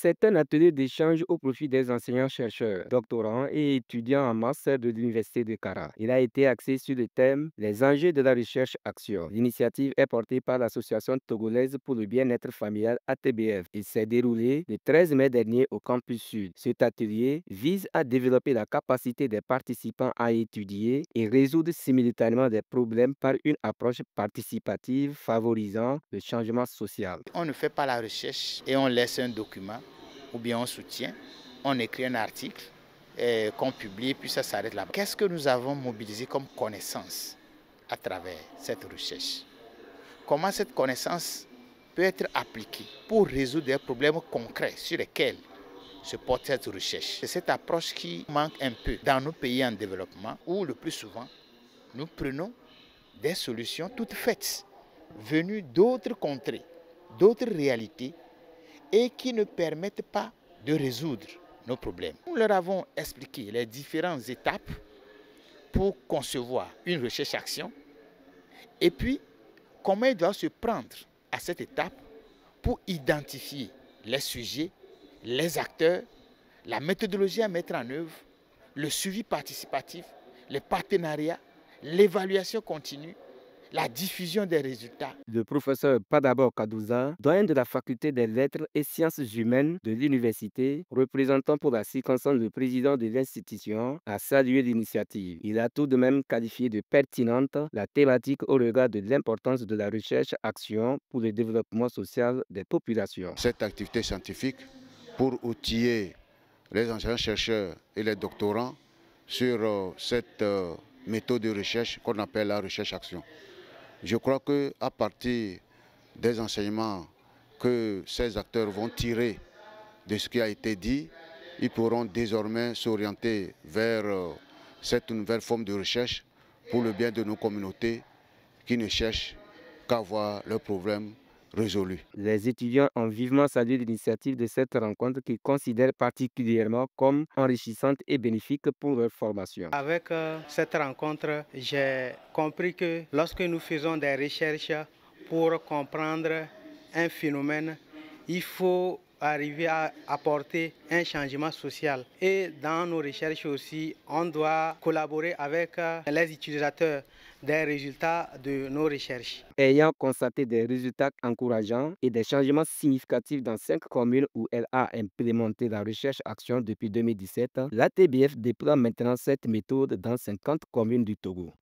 C'est un atelier d'échange au profit des enseignants-chercheurs, doctorants et étudiants en master de l'Université de Cara. Il a été axé sur le thème Les enjeux de la recherche-action. L'initiative est portée par l'Association togolaise pour le bien-être familial ATBF. Il s'est déroulé le 13 mai dernier au campus sud. Cet atelier vise à développer la capacité des participants à étudier et résoudre simultanément des problèmes par une approche participative favorisant le changement social. On ne fait pas la recherche et on laisse un document ou bien on soutient, on écrit un article qu'on publie puis ça s'arrête là. Qu'est-ce que nous avons mobilisé comme connaissance à travers cette recherche? Comment cette connaissance peut être appliquée pour résoudre des problèmes concrets sur lesquels se porte cette recherche? C'est cette approche qui manque un peu dans nos pays en développement où le plus souvent nous prenons des solutions toutes faites venues d'autres contrées, d'autres réalités et qui ne permettent pas de résoudre nos problèmes. Nous leur avons expliqué les différentes étapes pour concevoir une recherche-action et puis comment ils doivent se prendre à cette étape pour identifier les sujets, les acteurs, la méthodologie à mettre en œuvre, le suivi participatif, les partenariats, l'évaluation continue, la diffusion des résultats. Le professeur Padabo Kadouza, doyen de la faculté des lettres et sciences humaines de l'université, représentant pour la circonstance le président de l'institution, a salué l'initiative. Il a tout de même qualifié de pertinente la thématique au regard de l'importance de la recherche-action pour le développement social des populations. Cette activité scientifique pour outiller les enseignants-chercheurs et les doctorants sur cette méthode de recherche qu'on appelle la recherche-action. Je crois qu'à partir des enseignements que ces acteurs vont tirer de ce qui a été dit, ils pourront désormais s'orienter vers cette nouvelle forme de recherche pour le bien de nos communautés qui ne cherchent qu'à voir leurs problèmes résolus. Les étudiants ont vivement salué l'initiative de cette rencontre qu'ils considèrent particulièrement comme enrichissante et bénéfique pour leur formation. Avec cette rencontre, j'ai compris que lorsque nous faisons des recherches pour comprendre un phénomène, il faut arriver à apporter un changement social. Et dans nos recherches aussi, on doit collaborer avec les utilisateurs des résultats de nos recherches. Ayant constaté des résultats encourageants et des changements significatifs dans 5 communes où elle a implémenté la recherche-action depuis 2017, l'ATBF déploie maintenant cette méthode dans 50 communes du Togo.